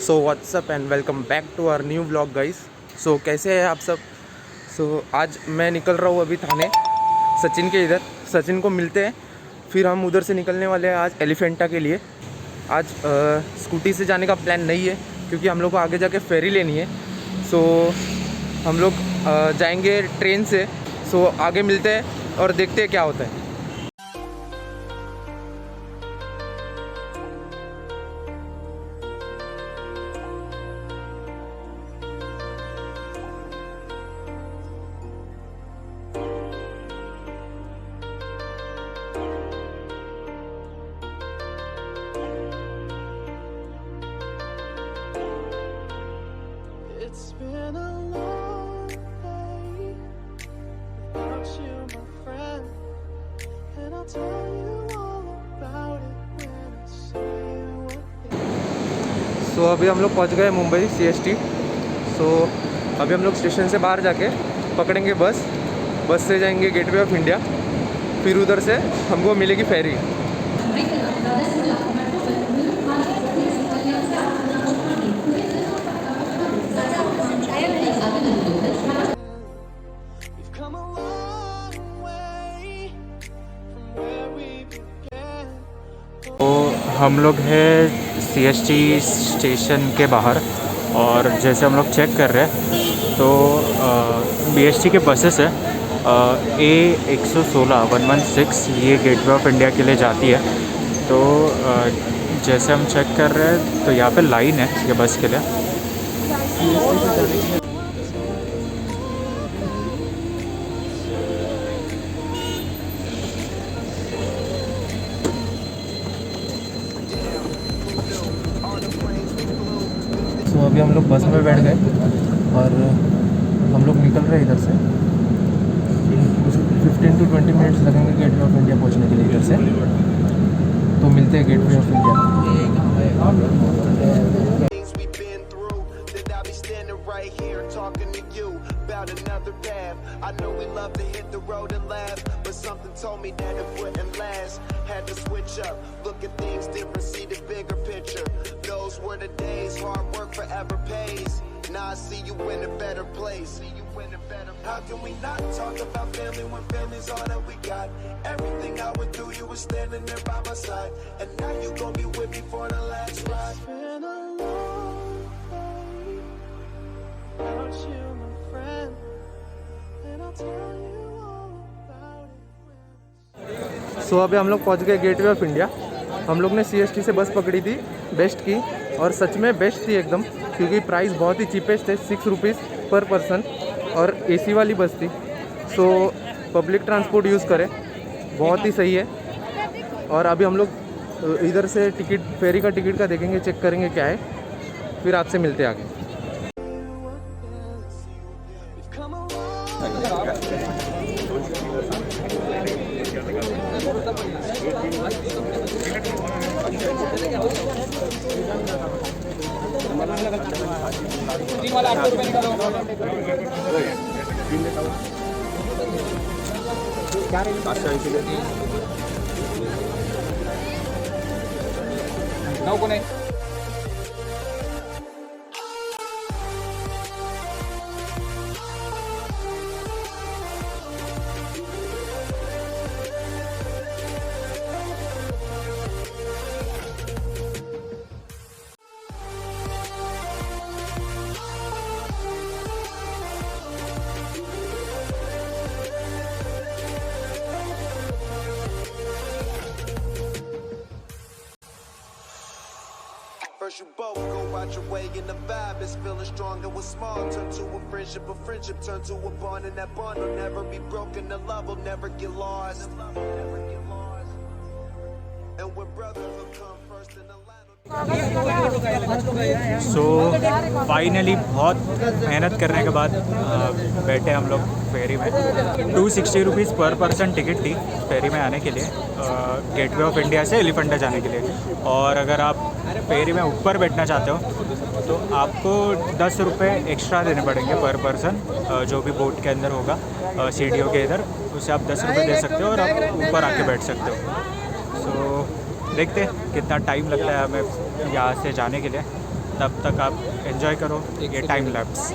So what's up and welcome back to our new vlog guys. So कैसे हैं आप सब। आज मैं निकल रहा हूँ अभी थाने सचिन के इधर। सचिन को मिलते हैं, फिर हम उधर से निकलने वाले हैं आज एलिफेंटा के लिए। आज स्कूटी से जाने का प्लान नहीं है क्योंकि हम लोग को आगे जाके फेरी लेनी है। सो हम लोग जाएंगे ट्रेन से। सो आगे मिलते हैं और देखते हैं क्या होता है। It's been a long day without you, my friend, and I'll tell you all about it when I see you again. सो अभी हम लोग पहुंच गए मुंबई CST। सो अभी हम लोग स्टेशन से बाहर जाके पकड़ेंगे बस से जाएंगे गेटवे ऑफ इंडिया, फिर उधर से हमको मिलेगी फेरी। We've come a long way from where we began. तो हम लोग हैं CST स्टेशन के बाहर, और जैसे हम लोग चेक कर रहे हैं तो BST के बसेस है A116 ये गेटवे ऑफ इंडिया के लिए जाती है। तो जैसे हम चेक कर रहे हैं तो यहाँ पे लाइन है ये बस के लिए। सो अभी हम लोग बस में बैठ गए और हम लोग निकल रहे हैं इधर से। 15 to 20 मिनट्स लगेंगे गेटवे ऑफ इंडिया पहुंचने के लिए इधर से। तो मिलते हैं gateway of India. Things we've been through, that I'll be standing right here talking to you about another path. I know we love to hit the road and laugh, but something told me that it wouldn't last. Had to switch up, look at things different, see the bigger picture. Those were the days, hard work forever pays. Now I see you in a better place. How can we not talk about family when family's all that we got? Everything I went through, you were standing there by my side, and now you gon' be with me for the last ride. It's been a long day without you, my friend, and I'll tell you all about it. सो अभी हम लोग पहुंच गए gateway of India. हम लोग ने CST से बस पकड़ी थी बेस्ट की, और सच में बेस्ट थी एकदम, क्योंकि प्राइस बहुत ही चीपेस्ट है, 6 रुपीज़ पर पर्सन, और AC वाली बस थी। सो पब्लिक ट्रांसपोर्ट यूज़ करें, बहुत ही सही है। और अभी हम लोग इधर से फेरी का टिकट का देखेंगे, चेक करेंगे क्या है, फिर आपसे मिलते हैं आगे। We've come a long First you both go out your way and the vibe is feeling strong. It was small, turn to a friendship turn to a bond, and that bond will never be broken. The love will never get lost. And when brotherhood come first in the line. So finally बहुत मेहनत करने के बाद बैठे हम लोग फेरी में। 260 rupees पर पर्सन टिकट थी फेरी में आने के लिए, गेटवे ऑफ इंडिया से एलिफेंटा जाने के लिए। और अगर आप फेरी में ऊपर बैठना चाहते हो तो आपको 10 रुपये एक्स्ट्रा देने पड़ेंगे पर पर्सन, जो भी बोट के अंदर होगा सीढ़ियों के इधर, उसे आप 10 रुपये दे सकते हो और आप ऊपर आके बैठ सकते हो। सो देखते हैं कितना टाइम लगता है हमें यहाँ से जाने के लिए। तब तक आप एंजॉय करो ये time lapse.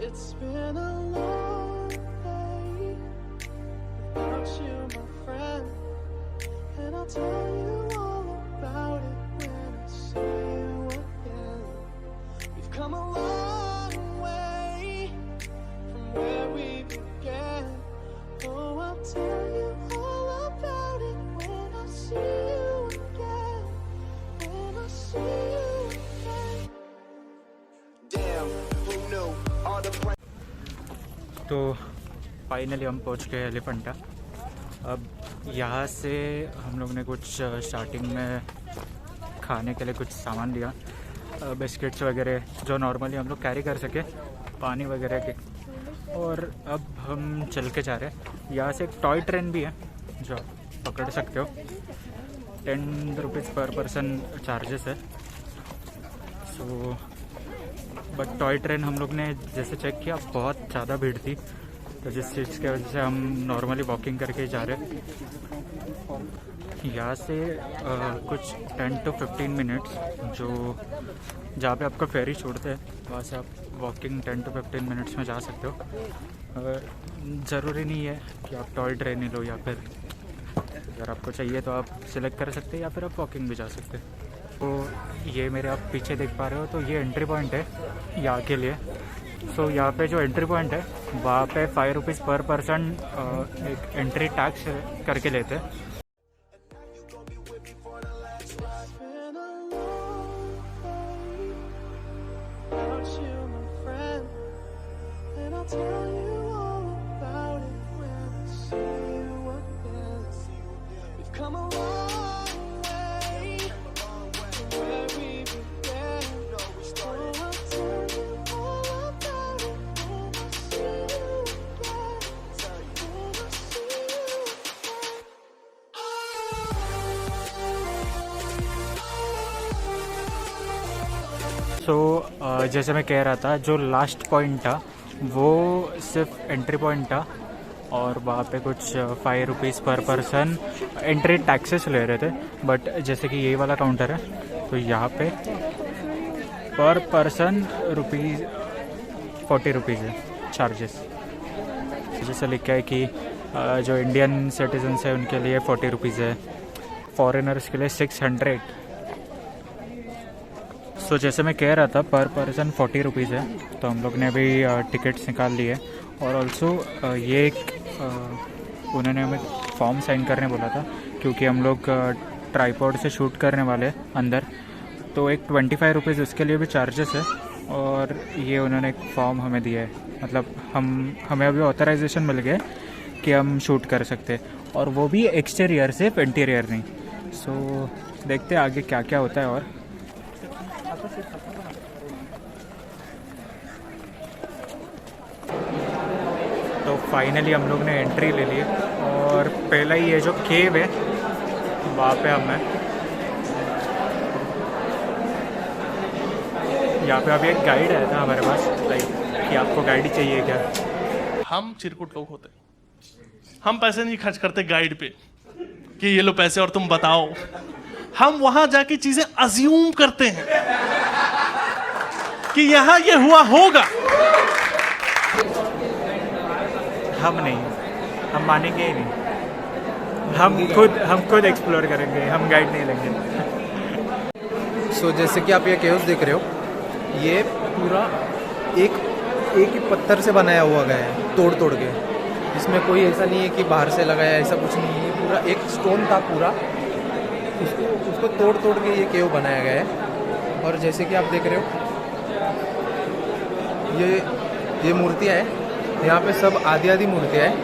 It's been a long day without you, my friend, and I'll tell you all about it when I see you again. We've come a long way from where we began. Oh, I'll tell you all about it when I see you again. When I see you again. Damn, who knew all the तो finally हम पहुंच गए एलिफेंटा। अब यहाँ से हम लोग ने कुछ स्टार्टिंग में खाने के लिए कुछ सामान लिया, बिस्किट्स वगैरह जो नॉर्मली हम लोग कैरी कर सके, पानी वगैरह के। और अब हम चल के जा रहे हैं। यहाँ से एक टॉय ट्रेन भी है जो आप पकड़ सकते हो। 10 रुपीज़ पर पर्सन चार्जेस है। सो बट टॉय ट्रेन हम लोग ने जैसे चेक किया बहुत ज़्यादा भीड़ थी, तो जिस चीज़ की वजह से हम नॉर्मली वॉकिंग करके ही जा रहे। यहाँ से कुछ 10 to 15 मिनट्स जो जहाँ पे आपका फेरी छोड़ते हैं वहाँ से आप वॉकिंग 10 to 15 मिनट्स में जा सकते हो। ज़रूरी नहीं है कि आप टॉय ट्रेन ही लो, या फिर अगर आपको चाहिए तो आप सिलेक्ट कर सकते हैं, या फिर आप वॉकिंग भी जा सकते हैं। तो ये मेरे आप पीछे देख पा रहे हो, तो ये एंट्री पॉइंट है यहाँ के लिए। सो यहाँ पे जो एंट्री पॉइंट है वहाँ पे 5 रुपीज़ पर पर्सन एक एंट्री टैक्स करके लेते हैं। सो जैसे मैं कह रहा था, जो लास्ट पॉइंट था वो सिर्फ एंट्री पॉइंट था, और वहाँ पे कुछ 5 रुपीज़ पर पर्सन एंट्री टैक्सेस ले रहे थे। बट जैसे कि ये वाला काउंटर है, तो यहाँ पे पर पर्सन 40 रुपीज़ है चार्जेस। जैसे लिखा है कि जो इंडियन सिटीजन्स है उनके लिए 40 रुपीज़ है, फॉरेनर्स के लिए 600। सो जैसे मैं कह रहा था, पर पर्सन 40 रुपीज़ है। तो हम लोग ने अभी टिकट्स निकाल लिए। और ऑल्सो ये एक उन्होंने हमें फॉर्म साइन करने बोला था, क्योंकि हम लोग ट्राईपॉड से शूट करने वाले अंदर, तो एक 25 रुपीज़ उसके लिए भी चार्जेस है। और ये उन्होंने एक फॉर्म हमें दिया है, मतलब हमें अभी ऑथराइजेशन मिल गया कि हम शूट कर सकते, और वो भी एक्सटीरियर सिर्फ इंटीरियर नहीं। सो देखते हैं आगे क्या क्या होता है। और तो फाइनली हम लोग ने एंट्री ले ली, और पहला ही ये जो केव है वहाँ पे हम हैं। यहाँ पे अभी एक गाइड आया था हमारे पास, लाइक कि आपको गाइड चाहिए क्या। हम चिरकुट लोग होते, हम पैसे नहीं खर्च करते गाइड पे कि ये लो पैसे और तुम बताओ। हम वहां जाके चीजें अज्यूम करते हैं कि यहाँ ये हुआ होगा। हम नहीं, हम मानेंगे ही नहीं। हम खुद एक्सप्लोर करेंगे, हम गाइड नहीं लेंगे। सो जैसे कि आप ये केव्स देख रहे हो, ये पूरा एक ही पत्थर से बनाया हुआ गया है, तोड़ तोड़ के। इसमें कोई ऐसा नहीं है कि बाहर से लगाया, ऐसा कुछ नहीं है। पूरा एक स्टोन था पूरा, उसको तोड़ तोड़ के ये केव बनाया गया है। और जैसे कि आप देख रहे हो, ये मूर्तियाँ हैं यहाँ पे, सब आधी मूर्तियाँ हैं।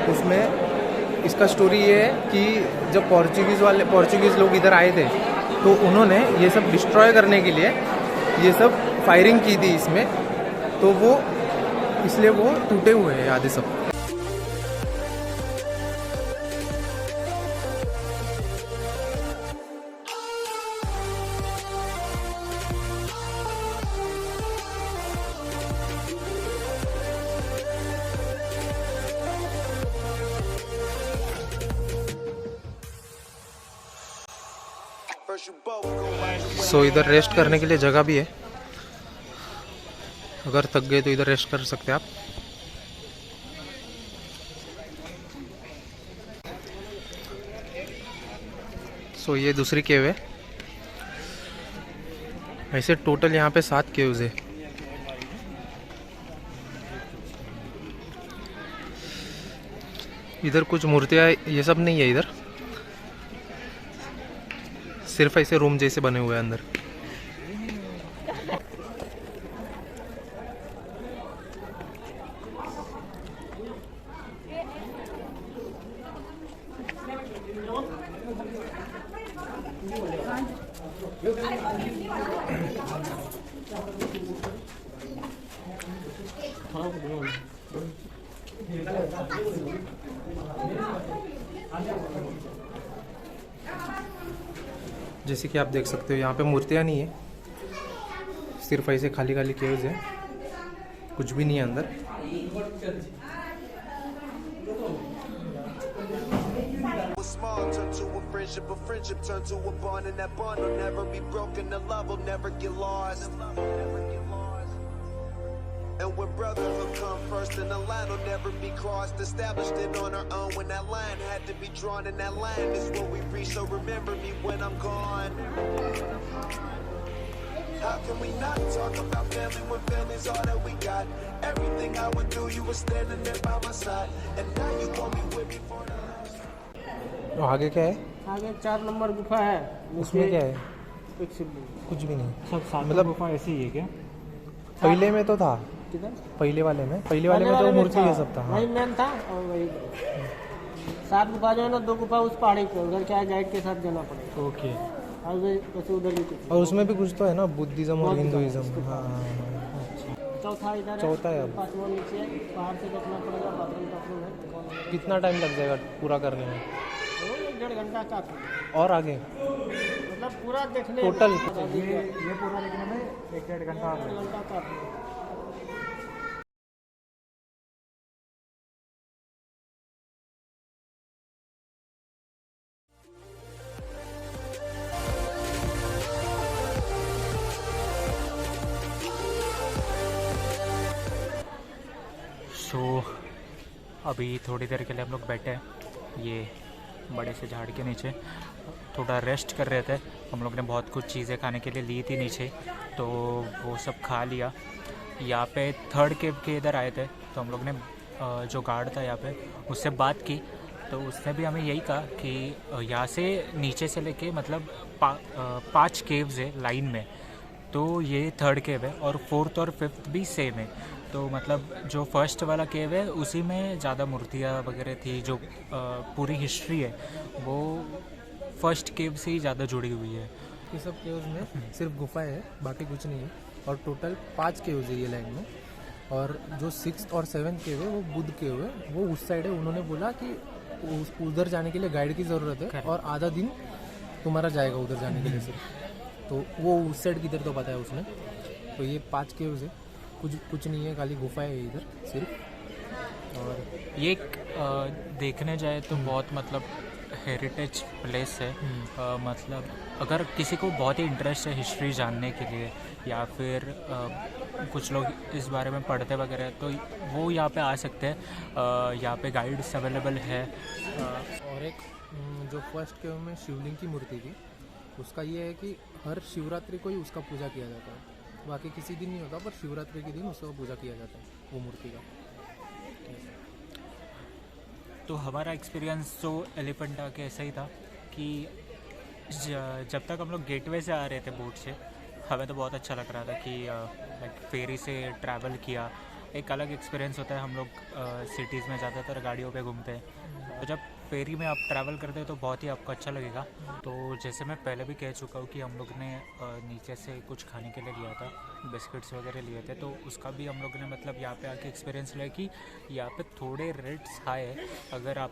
उसमें इसका स्टोरी ये है कि जब पोर्चुगीज़ लोग इधर आए थे, तो उन्होंने ये सब डिस्ट्रॉय करने के लिए ये सब फायरिंग की थी इसमें, तो वो इसलिए वो टूटे हुए हैं आधे सब। First you both go out your way. सो इधर रेस्ट करने के लिए जगह भी है, अगर थक गए तो इधर रेस्ट कर सकते हैं आप। सो ये दूसरी केव है। ऐसे टोटल यहाँ पे 7 केव्स है। इधर कुछ मूर्तियाँ ये सब नहीं है, इधर सिर्फ ऐसे रूम जैसे बने हुए हैं अंदर। जैसे कि आप देख सकते हो यहाँ पे मूर्तियाँ नहीं है, सिर्फ ऐसे खाली खाली केव्स है, कुछ भी नहीं है अंदर। Was small turned to a friendship turned to a bond, and that bond will never be broken. The love will never get lost. And when brotherhood come first, and the line will never be crossed. Established it on our own when that line had to be drawn, and that line is what we reach. So remember me when I'm gone. How can we not talk about family when family's all that we got? Everything I went through, you were standing there by my side, and now you gon' be with me for the life. तो आगे क्या है? आगे 4 number गुफा है, उसमें क्या है? एक शिवलिंग। कुछ भी नहीं। सब सात मतलब गुफा ऐसी ही है क्या? पहले में तो था, किधर? पहले वाले में तो मूर्ति ये सब था। हाँ। वही मेन था, और वही 7 गुफा जो है ना, 2 गुफा उस पहाड़ी पे, उधर क्या है गाइड के साथ जाना पड़ेगा। ओके। और वैसे उधर भी कुछ। और उसमें भी कुछ तो है ना, बुद्धिज्म और हिंदुइज्म। हाँ, चौथा इधर चौथा है अब। 5वां नीचे है, पहाड़ से देखना पड़ेगा, बाथरूम है। कितना टाइम लग जाएगा पूरा करने में? 1.5 घंटा काफी। और आगे मतलब पूरा देखने टोटल ये पूरा देखने में 1-1.5 घंटा आ गया। घंटा काफी। सो अभी थोड़ी देर के लिए हम लोग बैठे हैं ये बड़े से झाड़ के नीचे, थोड़ा रेस्ट कर रहे थे। हम लोग ने बहुत कुछ चीज़ें खाने के लिए ली थी नीचे, तो वो सब खा लिया। यहाँ पे 3rd केव के इधर आए थे, तो हम लोग ने जो गार्ड था यहाँ पे उससे बात की, तो उसने भी हमें यही कहा कि यहाँ से नीचे से लेके मतलब 5 केव्स है लाइन में, तो ये 3rd केव है और 4th और 5th भी सेम है। तो मतलब जो फर्स्ट वाला केव है उसी में ज़्यादा मूर्तियाँ वगैरह थी, जो पूरी हिस्ट्री है वो फर्स्ट केव से ही ज़्यादा जुड़ी हुई है। ये सब केव्स में सिर्फ गुफाएं है, बाकी कुछ नहीं है। और टोटल 5 केव्स है ये लाइन में, और जो 6th और 7th केव है वो बुद्ध केव है, वो उस साइड है। उन्होंने बोला कि उधर जाने के लिए गाइड की ज़रूरत है और आधा दिन तुम्हारा जाएगा उधर जाने के लिए सिर्फ, तो वो उस साइड किधर तो बताया उसने। तो ये 5 केव्स है, कुछ नहीं है, खाली गुफाएं है इधर सिर्फ। और ये एक देखने जाए तो बहुत मतलब हेरिटेज प्लेस है। मतलब अगर किसी को बहुत ही इंटरेस्ट है हिस्ट्री जानने के लिए, या फिर कुछ लोग इस बारे में पढ़ते वगैरह, तो वो यहाँ पे आ सकते हैं। यहाँ पे गाइड्स अवेलेबल है। और एक जो फर्स्ट केव में शिवलिंग की मूर्ति थी, उसका ये है कि हर शिवरात्रि को ही उसका पूजा किया जाता है, बाकी किसी दिन नहीं होता, पर शिवरात्रि के दिन उसका पूजा किया जाता है वो मूर्ति का। तो हमारा एक्सपीरियंस तो एलिफेंटा के ऐसा ही था कि जब तक हम लोग गेटवे से आ रहे थे बोट से, हमें तो बहुत अच्छा लग रहा था कि लाइक फेरी से ट्रैवल किया। एक अलग एक्सपीरियंस होता है। हम लोग सिटीज़ में ज़्यादातर गाड़ियों पे घूमते हैं, तो जब फेरी में आप ट्रैवल करते हैं तो बहुत ही आपको अच्छा लगेगा। तो जैसे मैं पहले भी कह चुका हूँ कि हम लोग ने नीचे से कुछ खाने के लिए लिया था, बिस्किट्स वगैरह लिए थे, तो उसका भी हम लोग ने मतलब यहाँ पे आके एक्सपीरियंस लिया कि यहाँ पे थोड़े रेट्स हाई है। अगर आप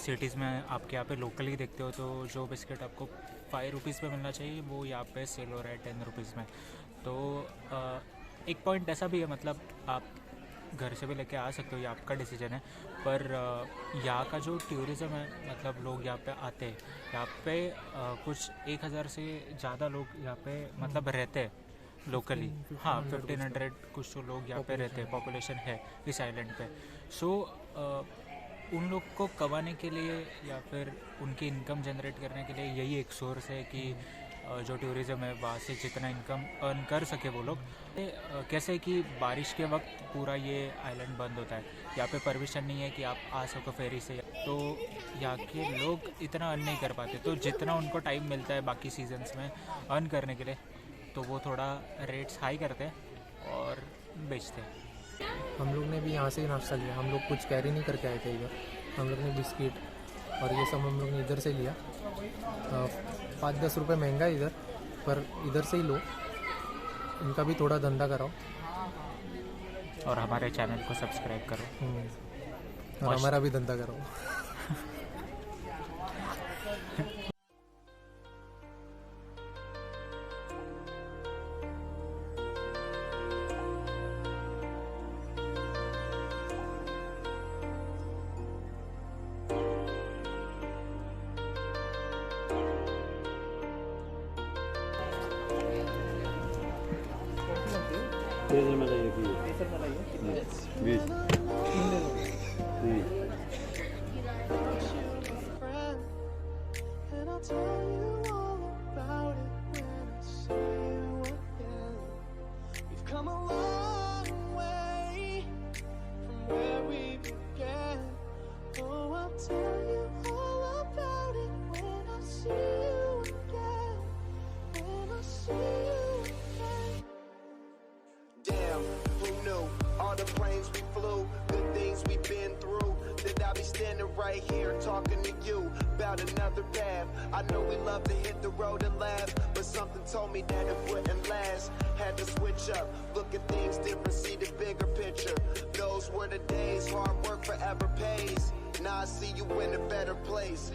सिटीज़ में आपके यहाँ पे लोकली देखते हो तो जो बिस्किट आपको 5 रुपीज़ पे मिलना चाहिए वो यहाँ पे सेल हो रहा है 10 रुपीज़ में। तो एक पॉइंट ऐसा भी है, मतलब आप घर से भी लेके आ सकते हो, ये आपका डिसीजन है। पर यहाँ का जो टूरिज़्म है, मतलब लोग यहाँ पे आते हैं, यहाँ पे कुछ 1000 से ज़्यादा लोग यहाँ पे मतलब रहते हैं लोकली। हाँ, 1500 कुछ तो लोग यहाँ पे रहते हैं, पॉपुलेशन है इस आइलैंड पे। सो उन लोग को कमाने के लिए या फिर उनकी इनकम जनरेट करने के लिए यही एक सोर्स है कि जो टूरिज़्म है वहाँ से जितना इनकम अर्न कर सके वो लोग। कैसे कि बारिश के वक्त पूरा ये आइलैंड बंद होता है, यहाँ पे परमिशन नहीं है कि आप आ सको फेरी से, तो यहाँ के लोग इतना अर्न नहीं कर पाते। तो जितना उनको टाइम मिलता है बाकी सीजन्स में अर्न करने के लिए, तो वो थोड़ा रेट्स हाई करते हैं और बेचते हैं। हम लोग ने भी यहाँ से ही नाश्ता लिया, हम लोग कुछ कैरी नहीं करके आए थे इधर। हम लोग ने बिस्किट और ये सब हम लोग ने इधर से लिया। 5-10 रुपये महंगा है इधर, पर इधर से ही लो, इनका भी थोड़ा धंधा कराओ और हमारे चैनल को सब्सक्राइब करो और हमारा भी धंधा करो। And I'll tell you all about it when I see you again. We've come a long way from where we began. Oh, I'll tell you all about it when I see you again. When I see you again. Damn, who knew? All the planes we flew, good things we've been through, that I'll be standing right here talking to you about another path. I know we love to hit the road and laugh, but something told me that it wouldn't last. Had to switch up, look at things different, see the bigger picture. Those were the days, hard work forever pays. Now I see you in a better place.